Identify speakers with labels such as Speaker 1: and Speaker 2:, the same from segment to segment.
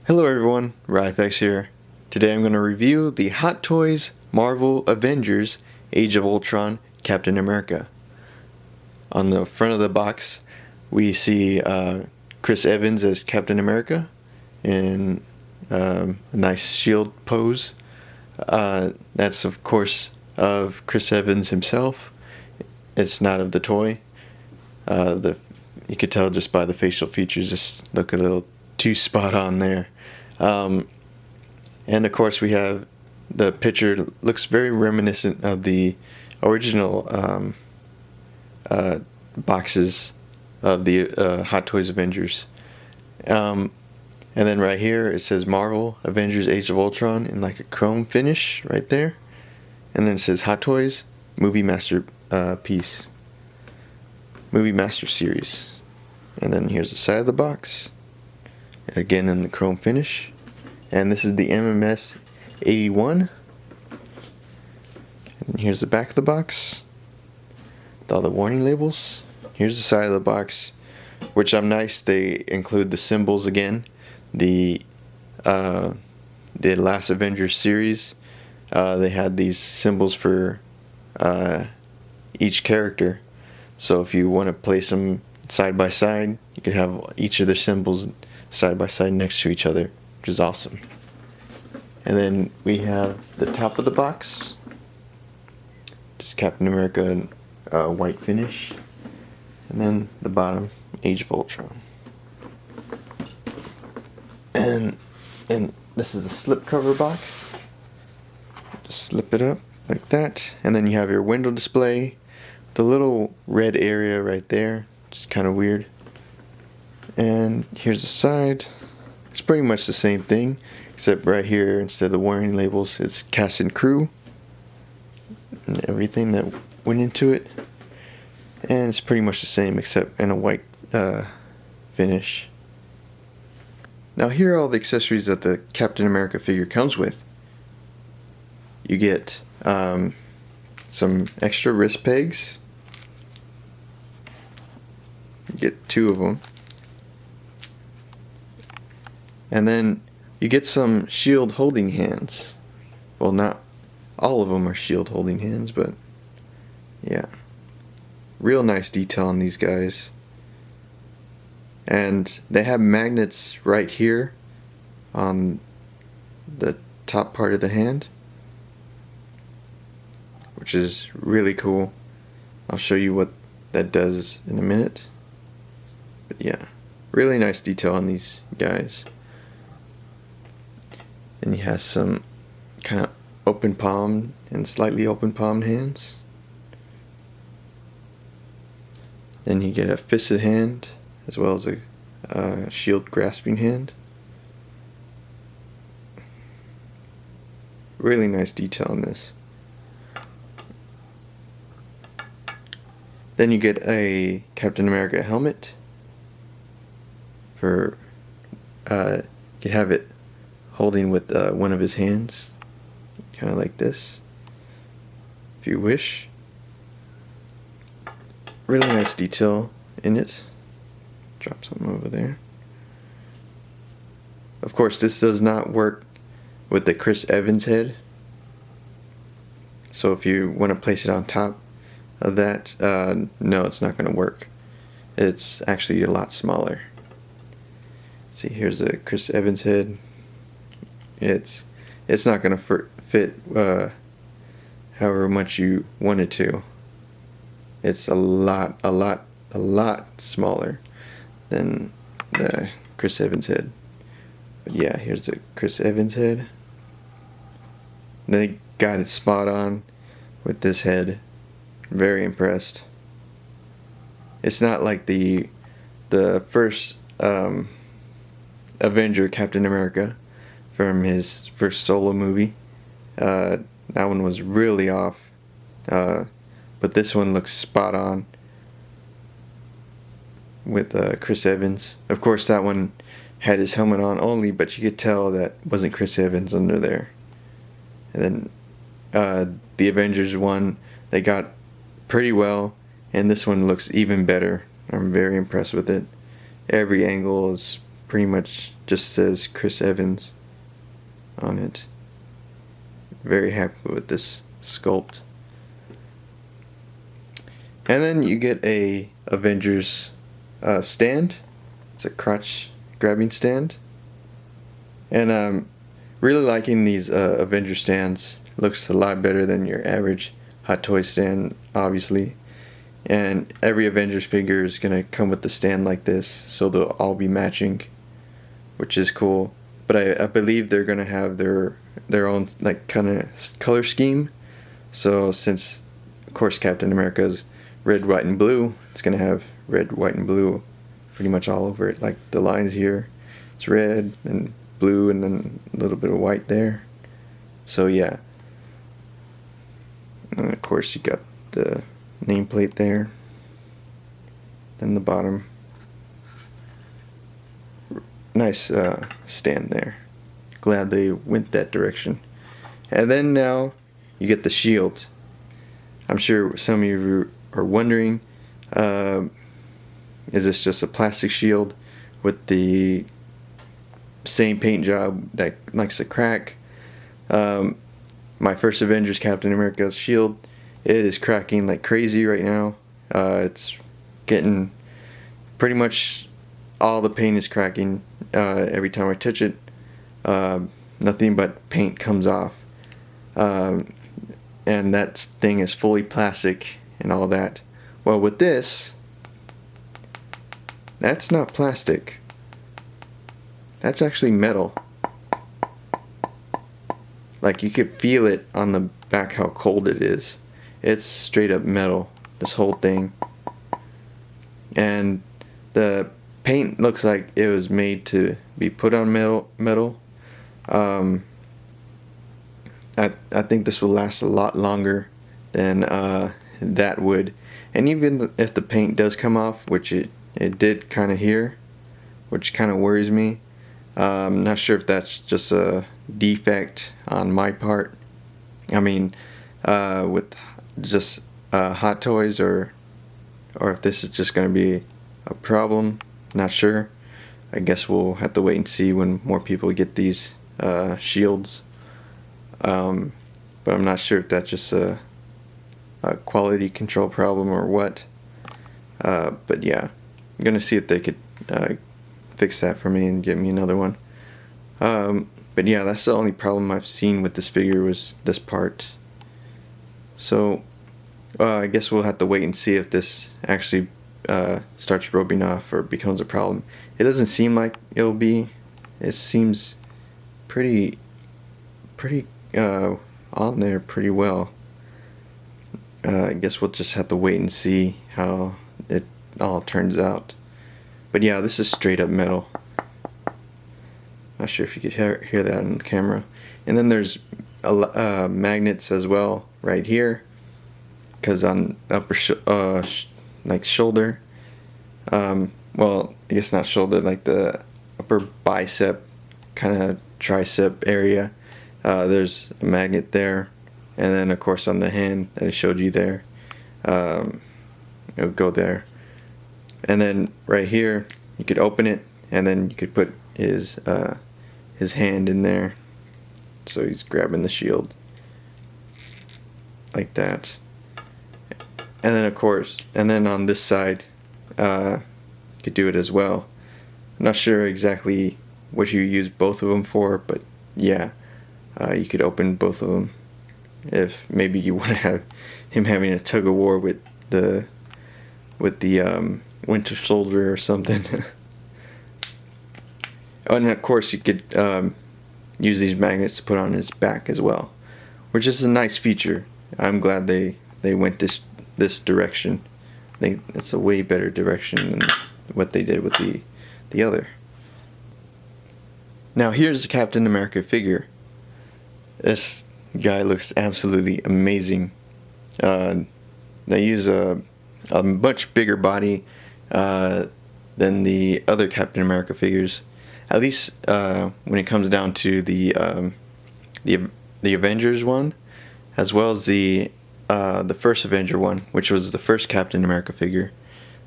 Speaker 1: Hello everyone, RyFX here. Today I'm going to review the Hot Toys Marvel Avengers Age of Ultron Captain America. On the front of the box we see Chris Evans as Captain America in a nice shield pose. That's of course of Chris Evans himself. It's not of the toy. You could tell just by the facial features, just look a little too spot on there. And of course we have the picture looks very reminiscent of the original boxes of the Hot Toys Avengers. And then right here it says Marvel Avengers Age of Ultron in like a chrome finish right there. And then it says Hot Toys Movie Master Movie Master Series. And then here's the side of the box, again in the chrome finish. And this is the MMS 81. And here's the back of the box with all the warning labels. Here's the side of the box, which I'm nice they include the symbols again. The last Avengers series, they had these symbols for each character. So if you want to place them side by side, you could have each of their symbols side by side next to each other, which is awesome. And then we have the top of the box, just Captain America white finish, and then the bottom, Age of Ultron. And this is a slipcover box. Just slip it up like that, and then you have your window display, the little red area right there, which is kind of weird. And here's the side. It's pretty much the same thing, except right here, instead of the warning labels, it's cast and crew and everything that went into it. And it's pretty much the same, except in a white finish. Now here are all the accessories that the Captain America figure comes with. You get some extra wrist pegs. You get 2 of them. And then you get some shield holding hands. Well, not all of them are shield holding hands, but yeah. Real nice detail on these guys. And they have magnets right here on the top part of the hand, which is really cool. I'll show you what that does in a minute. But yeah, really nice detail on these guys. And he has some kind of open palm and slightly open palmed hands. Then you get a fisted hand as well as a shield grasping hand. Really nice detail on this. Then you get a Captain America helmet for you can have it holding with one of his hands, kind of like this, if you wish. Really nice detail in it. Drop something over there. Of course, this does not work with the Chris Evans head. So if you want to place it on top of that, no, it's not going to work. It's actually a lot smaller. See, here's the Chris Evans head. It's not going to fit however much you want it to. It's a lot smaller than the Chris Evans head. But yeah, here's the Chris Evans head. They got it spot on with this head. Very impressed. It's not like the first Avenger Captain America from his first solo movie. That one was really off. But this one looks spot on with Chris Evans. Of course, that one had his helmet on only, but you could tell that wasn't Chris Evans under there. And then the Avengers one, they got pretty well, and this one looks even better. I'm very impressed with it. Every angle is pretty much just says Chris Evans on it. Very happy with this sculpt. And then you get a Avengers stand. It's a crotch grabbing stand. And I'm really liking these Avengers stands. Looks a lot better than your average Hot Toy stand, obviously. And every Avengers figure is going to come with the stand like this, so they'll all be matching, which is cool. But I believe they're going to have their own like kind of color scheme. So since, of course, Captain America's red, white, and blue, it's going to have red, white, and blue pretty much all over it. Like the lines here, it's red and blue and then a little bit of white there. So yeah. And of course you got the nameplate there. Then the bottom. Nice stand there. Glad they went that direction. And then now you get the shield. I'm sure some of you are wondering, is this just a plastic shield with the same paint job that likes to crack? My first Avengers Captain America's shield, it is cracking like crazy right now. It's getting pretty much all the paint is cracking every time I touch it. Nothing but paint comes off. And that thing is fully plastic and all that. Well, with this, that's not plastic. That's actually metal. Like you could feel it on the back how cold it is. It's straight up metal, this whole thing. And the paint looks like it was made to be put on metal. I think this will last a lot longer than that would. And even if the paint does come off, which it did kind of here, which kind of worries me. I'm not sure if that's just a defect on my part. I mean, with just Hot Toys, or if this is just going to be a problem. Not sure. I guess we'll have to wait and see when more people get these shields. But I'm not sure if that's just a quality control problem or what. But yeah, I'm gonna see if they could fix that for me and get me another one. But yeah, that's the only problem I've seen with this figure, was this part. So I guess we'll have to wait and see if this actually starts rubbing off or becomes a problem. It doesn't seem like it'll be. It seems pretty on there pretty well. I guess we'll just have to wait and see how it all turns out. But yeah, this is straight up metal. Not sure if you could hear that on the camera. And then there's magnets as well right here, because on upper like shoulder, well, I guess not shoulder, like the upper bicep, kind of tricep area, there's a magnet there. And then of course on the hand that I showed you there, it'll go there. And then right here you could open it, and then you could put his hand in there, so he's grabbing the shield like that. And then of course, and then on this side, you could do it as well. I'm not sure exactly what you use both of them for, but yeah, you could open both of them if maybe you want to have him having a tug of war with the Winter Soldier or something. And of course you could use these magnets to put on his back as well, which is a nice feature. I'm glad they went this direction. I think it's a way better direction than what they did with the other. Now here's the Captain America figure. This guy looks absolutely amazing. They use a much bigger body than the other Captain America figures. At least when it comes down to the Avengers one, as well as the first Avenger one, which was the first Captain America figure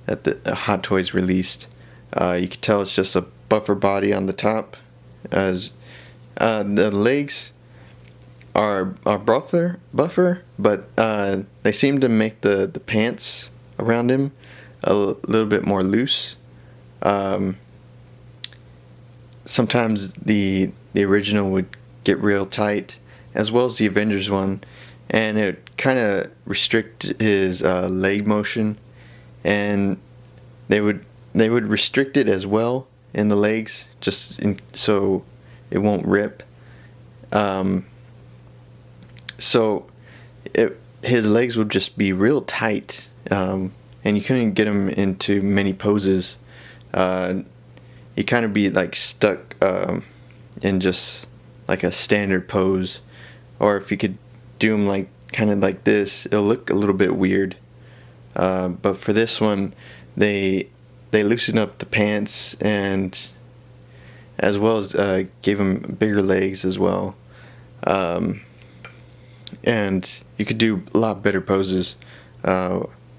Speaker 1: that the Hot Toys released. You could tell it's just a buffer body on the top. As the legs are buffer, but they seem to make the pants around him a little bit more loose. Sometimes the original would get real tight, as well as the Avengers one, and it kind of restrict his leg motion, and they would restrict it as well in the legs, so it won't rip. So his legs would just be real tight, and you couldn't get him into many poses. He'd kind of be like stuck in just like a standard pose, or if you could do him like kind of like this, it'll look a little bit weird. But for this one, they loosened up the pants, and as well as gave him bigger legs as well. And you could do a lot better poses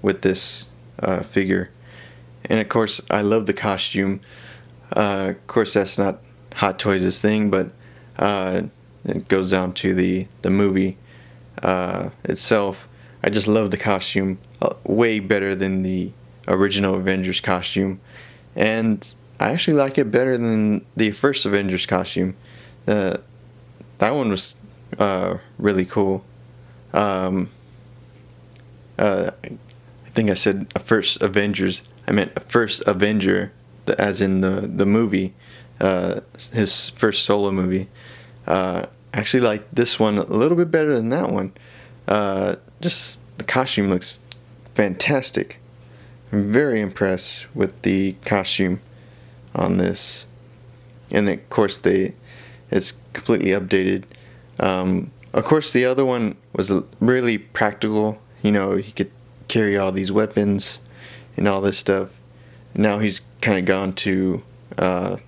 Speaker 1: with this figure. And of course, I love the costume. Of course, that's not Hot Toys' thing, but it goes down to the movie itself. I just love the costume way better than the original Avengers costume, and I actually like it better than the first Avengers costume. That one was really cool. I think I said a first Avengers. I meant a first Avenger, as in the movie, his first solo movie. I actually like this one a little bit better than that one. Just the costume looks fantastic. I'm very impressed with the costume on this, and of course it's completely updated. Of course, the other one was really practical. You know, he could carry all these weapons and all this stuff. Now he's kind of gone to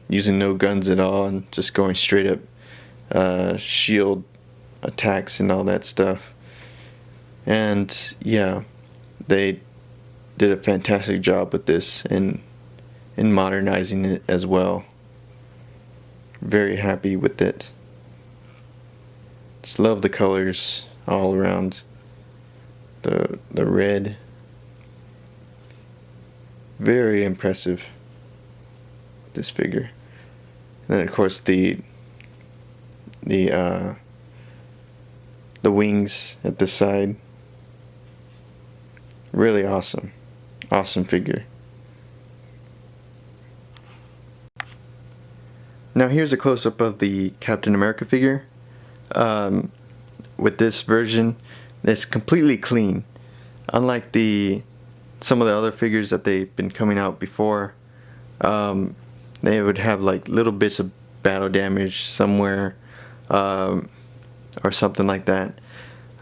Speaker 1: using no guns at all and just going straight up shield attacks and all that stuff. And yeah, they did a fantastic job with this in modernizing it as well. Very happy with it. Just love the colors all around. The red. Very impressive, this figure. And then of course the wings at the side. Really awesome. Awesome figure. Now here's a close-up of the Captain America figure. With this version, it's completely clean. Unlike some of the other figures that they've been coming out before, they would have like little bits of battle damage somewhere, or something like that.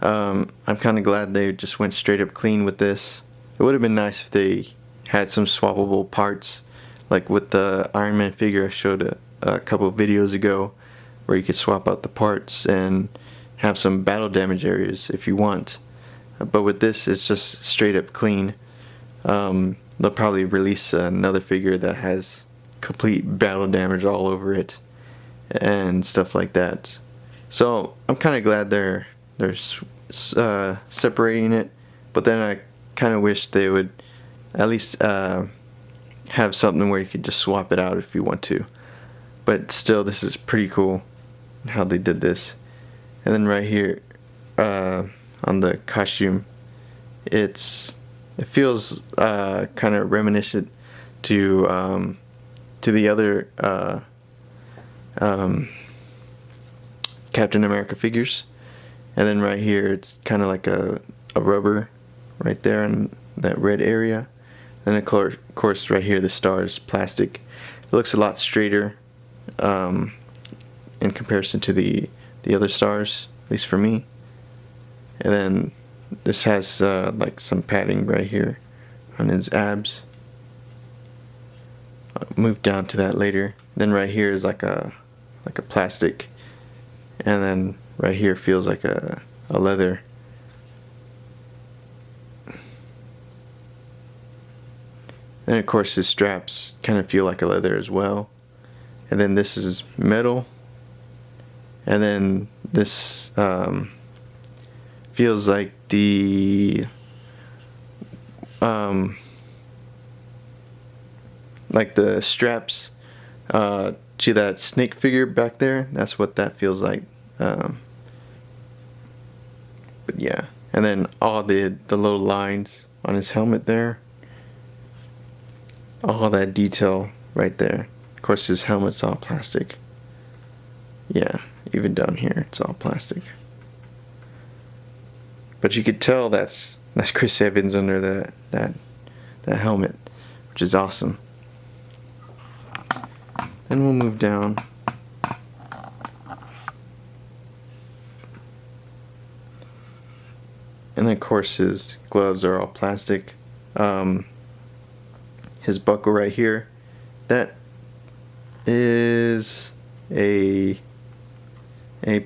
Speaker 1: I'm kind of glad they just went straight up clean with this. It would have been nice if they had some swappable parts, like with the Iron Man figure I showed a couple of videos ago, where you could swap out the parts and have some battle damage areas if you want. But with this, it's just straight up clean. They'll probably release another figure that has complete battle damage all over it and stuff like that. So I'm kind of glad they're separating it, but then I kind of wish they would at least have something where you could just swap it out if you want to. But still, this is pretty cool how they did this. And then right here on the costume, it feels kind of reminiscent to the other Captain America figures. And then right here, it's kind of like a rubber right there in that red area. And of course right here, the star is plastic. It looks a lot straighter in comparison to the other stars, at least for me. And then this has like some padding right here on his abs. I'll move down to that later. Then right here is like a plastic, and then right here feels like a leather. And of course his straps kind of feel like a leather as well. and then this is metal, and then this feels like the straps to that snake figure back there. That's what that feels like. But yeah, and then all the little lines on his helmet there, all that detail right there. Of course, his helmet's all plastic. Yeah, even down here, it's all plastic. But you could tell that's Chris Evans under that helmet, which is awesome. Then we'll move down. And then of course his gloves are all plastic. His buckle right here, that is a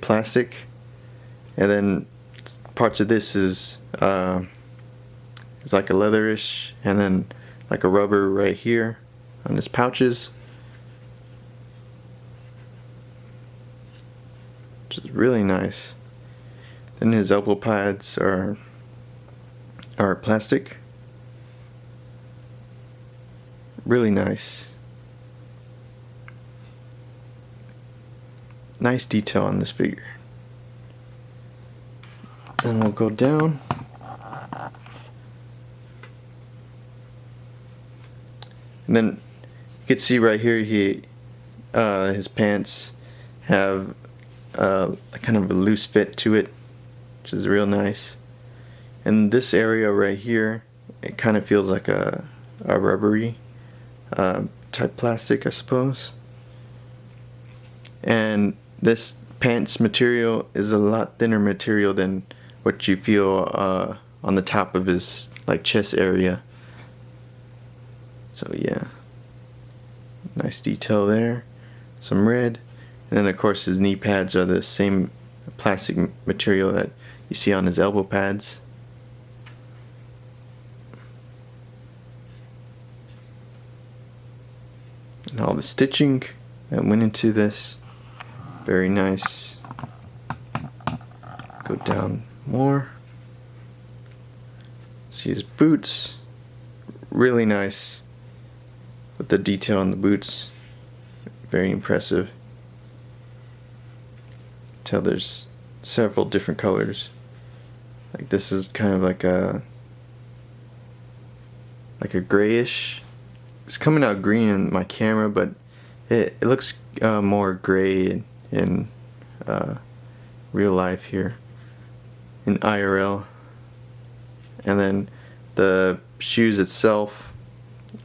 Speaker 1: plastic, and then parts of this is it's like a leatherish, and then like a rubber right here on his pouches, which is really nice. Then his elbow pads are plastic. Really nice. Nice detail on this figure. Then we'll go down. And then you can see right here his pants have kind of a loose fit to it, which is real nice. And this area right here, it kind of feels like a rubbery type plastic, I suppose. And this pants material is a lot thinner material than what you feel on the top of his like chest area. So yeah, nice detail there. Some red, and then of course his knee pads are the same plastic material that you see on his elbow pads. And all the stitching that went into this, very nice. Go down more. See his boots, really nice with the detail on the boots, very impressive. Tell there's several different colors. Like this is kind of like a grayish. It's coming out green in my camera, but it looks more gray in real life here, in IRL. And then the shoes itself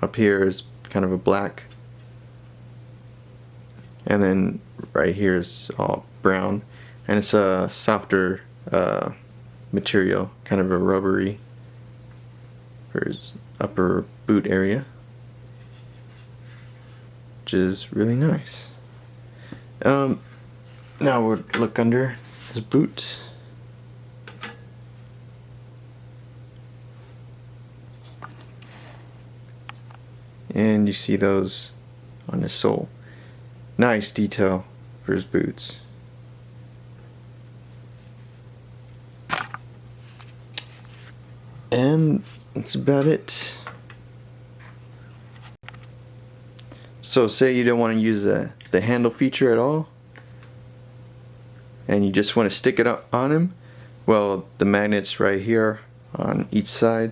Speaker 1: up here is kind of a black, and then right here is all brown, and it's a softer material, kind of a rubbery for his upper boot area, which is really nice. Now we'll look under his boots. And you see those on his sole. Nice detail for his boots. And that's about it. So say you don't want to use the handle feature at all, and you just want to stick it up on him. Well, the magnets right here on each side,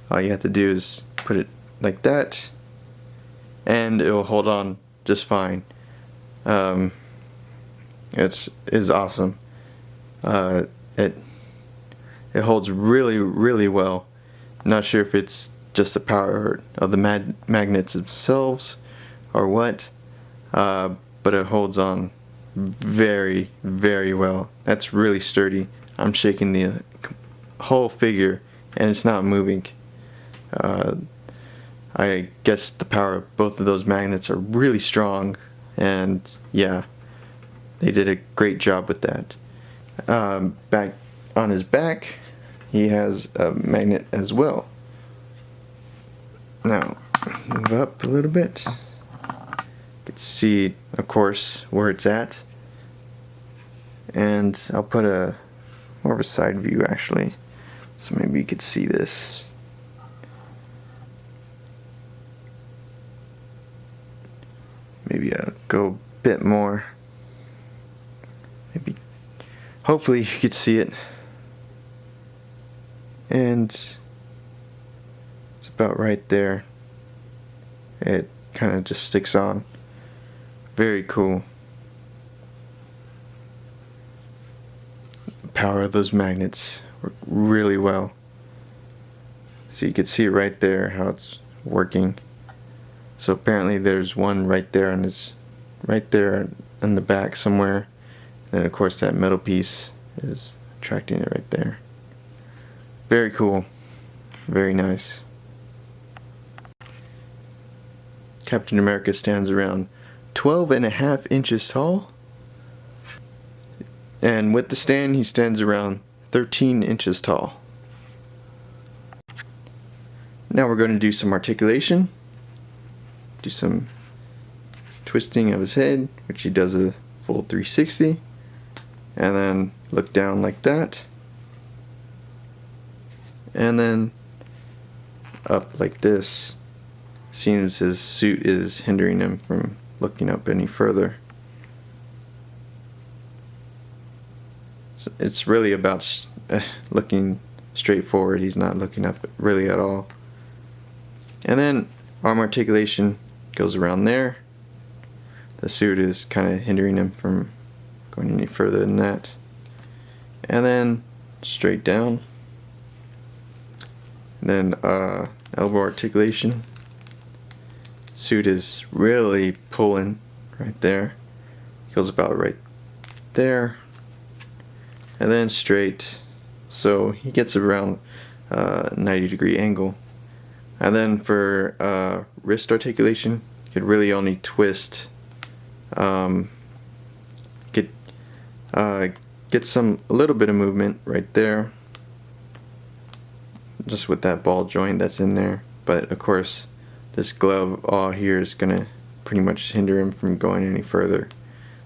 Speaker 1: all you have to do is put it like that, and it will hold on just fine. It's awesome. It holds really well. I'm not sure if it's just the power of the magnets themselves or what, but it holds on very well. That's really sturdy. I'm shaking the whole figure and it's not moving. I guess the power of both of those magnets are really strong, and yeah, they did a great job with that. Back on his back, he has a magnet as well. Now, move up a little bit. Get can see, of course, where it's at. And I'll put a more of a side view actually, so maybe you could see this. Maybe I'll go a bit more. Maybe, hopefully you could see it. And it's about right there. It kind of just sticks on. Very cool. The power of those magnets work really well. So you can see right there how it's working. So apparently there's one right there, and it's right there in the back somewhere. And then of course that metal piece is attracting it right there. Very cool. Very nice. Captain America stands around 12.5 inches tall. And with the stand, he stands around 13 inches tall. Now we're going to do some articulation. Do some twisting of his head, which he does a full 360. And then look down like that. And then up like this. Seems his suit is hindering him from looking up any further. So it's really about looking straight forward. He's not looking up really at all. And then arm articulation goes around there. The suit is kind of hindering him from going any further than that. And then straight down. And then elbow articulation. Suit is really pulling right there. Goes about right there. And then straight. So he gets around 90-degree angle. And then for wrist articulation, you could really only twist. Get a little bit of movement right there. Just with that ball joint that's in there. But of course, this glove all here is gonna pretty much hinder him from going any further.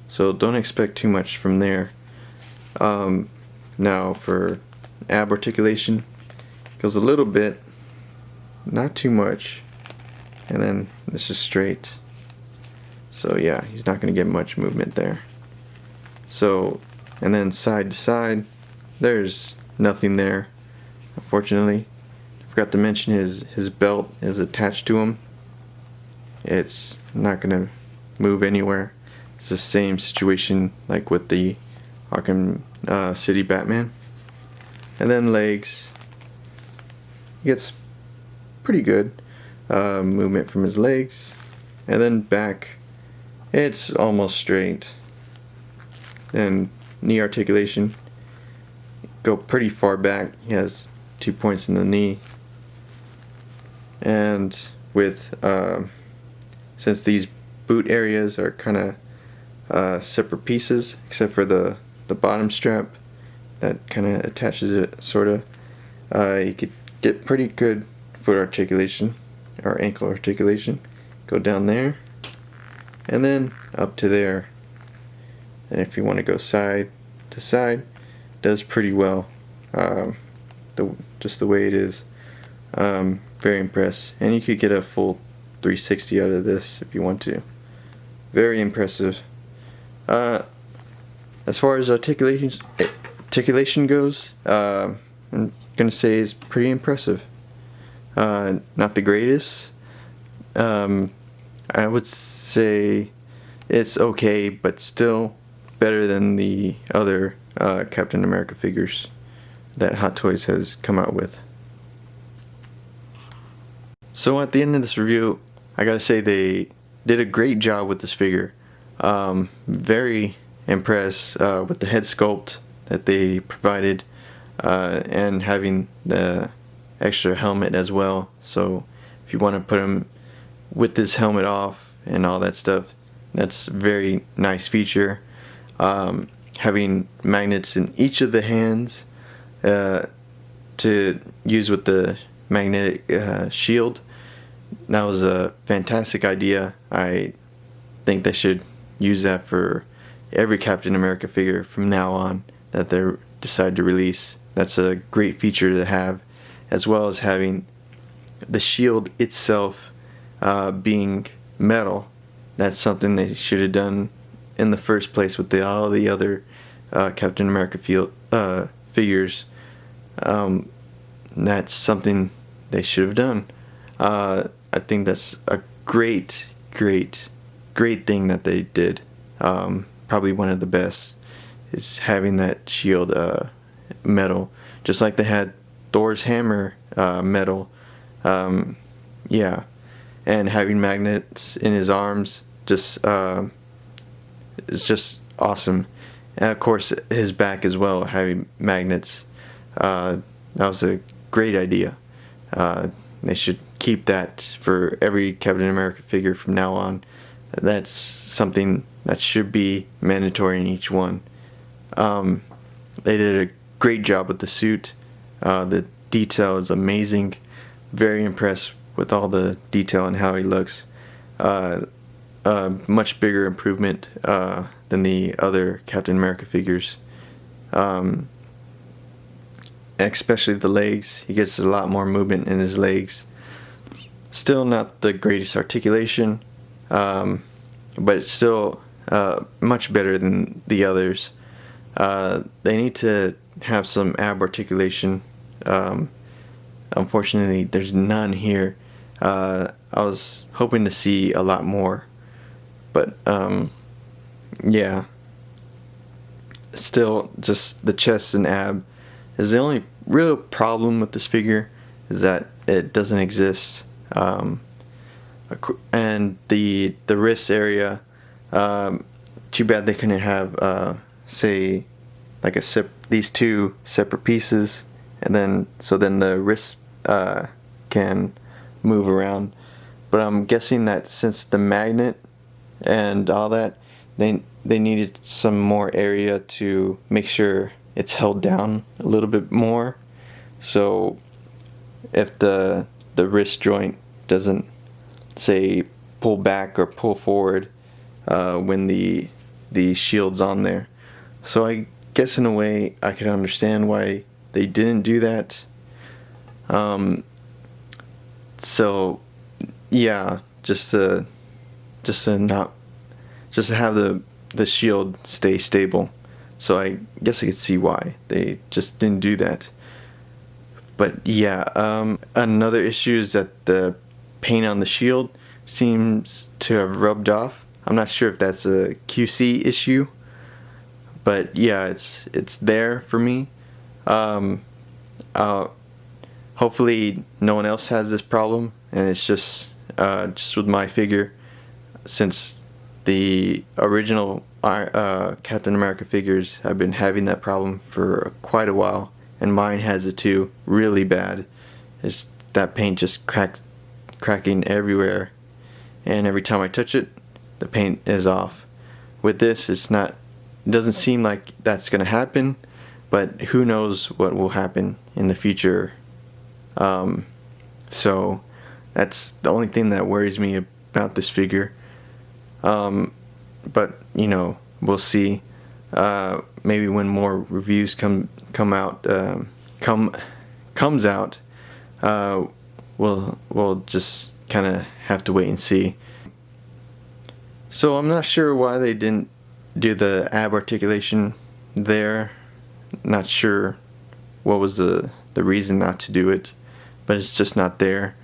Speaker 1: So don't expect too much from there. Now for ab articulation, goes a little bit, not too much, and then this is straight. So yeah, he's not gonna get much movement there. So, and then side to side, there's nothing there, unfortunately. Forgot to mention his belt is attached to him. It's not gonna move anywhere. It's the same situation like with the Arkham City Batman. And then legs, he gets pretty good movement from his legs. And then back, it's almost straight. Then knee articulation, go pretty far back. He has 2 points in the knee. And with since these boot areas are kind of separate pieces, except for the bottom strap that kind of attaches it, sort of, you could get pretty good foot articulation or ankle articulation. Go down there and then up to there. And if you want to go side to side, does pretty well. Just the way it is. Very impressed. And you could get a full 360 out of this if you want to. Very impressive. As far as articulation goes, I'm gonna say it's pretty impressive. Not the greatest. I would say it's okay, but still better than the other Captain America figures that Hot Toys has come out with. So at the end of this review, I gotta say they did a great job with this figure. Very impressed with the head sculpt that they provided, and having the extra helmet as well. So if you want to put him with this helmet off and all that stuff, that's a very nice feature. Having magnets in each of the hands to use with the magnetic shield, that was a fantastic idea. I think they should use that for every Captain America figure from now on that they decide to release. That's a great feature to have, as well as having the shield itself being metal. That's something they should have done in the first place with all the other Captain America figures. That's something they should have done. I think that's a great thing that they did. Probably one of the best is having that shield metal, just like they had Thor's hammer metal. Yeah, and having magnets in his arms just is just awesome. And of course his back as well, having magnets. That was a great idea. They should keep that for every Captain America figure from now on. That's something that should be mandatory in each one. They did a great job with the suit. The detail is amazing. Very impressed with all the detail and how he looks. Much bigger improvement than the other Captain America figures. Especially the legs. He gets a lot more movement in his legs. Still not the greatest articulation, but it's still much better than the others. They need to have some ab articulation. Unfortunately, there's none here. I was hoping to see a lot more, but yeah. Still, just the chest and ab is the only real problem with this figure, is that it doesn't exist. And the wrist area, too bad they couldn't have say like these two separate pieces, and then the wrist can move around. But I'm guessing that since the magnet and all that, they needed some more area to make sure it's held down a little bit more. So if the wrist joint doesn't, say, pull back or pull forward when the shield's on there. So I guess in a way I can understand why they didn't do that. So yeah, just to have the shield stay stable. So I guess I could see why they just didn't do that. But yeah, another issue is that the paint on the shield seems to have rubbed off. I'm not sure if that's a QC issue, but yeah, it's there for me. Hopefully no one else has this problem, and it's just with my figure, since the original Captain America figures have been having that problem for quite a while, and mine has it too, really bad. It's that paint just cracking everywhere, and every time I touch it, the paint is off. With this, it doesn't seem like that's gonna happen, but who knows what will happen in the future. So that's the only thing that worries me about this figure. But you know, we'll see. Maybe when more reviews comes out, we'll just kind of have to wait and see. So I'm not sure why they didn't do the ab articulation there. Not sure what was the reason not to do it, but it's just not there.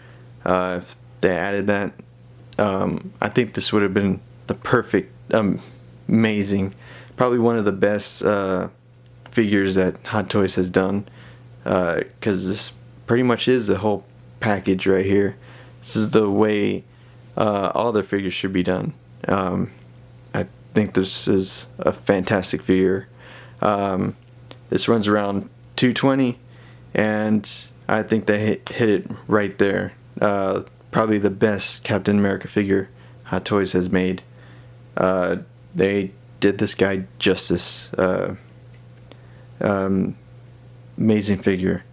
Speaker 1: If they added that, I think this would have been the perfect, amazing, probably one of the best figures that Hot Toys has done, because this pretty much is the whole package right here. This is the way all their figures should be done. I think this is a fantastic figure. This runs around $220, and I think they hit it right there. Probably the best Captain America figure Hot Toys has made. They did this guy justice. Amazing figure.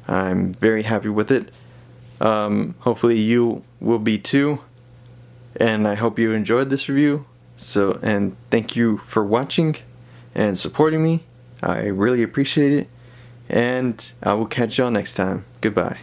Speaker 1: I'm very happy with it. Hopefully you will be too. And I hope you enjoyed this review. So, and thank you for watching and supporting me. I really appreciate it. And I will catch y'all next time. Goodbye.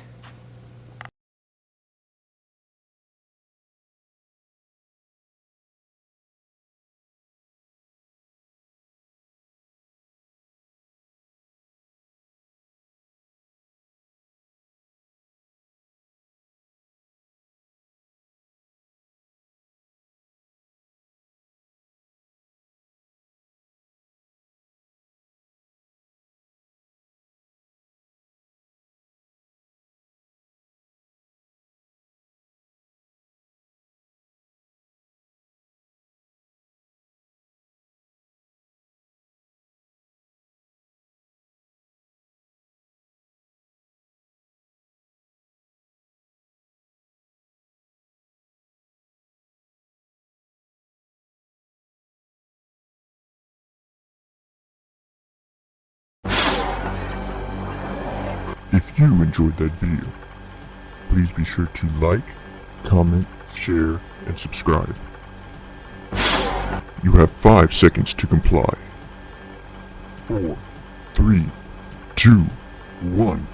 Speaker 2: If you enjoyed that video, please be sure to like, comment, share, and subscribe. You have 5 seconds to comply. 4, 3, 2, 1.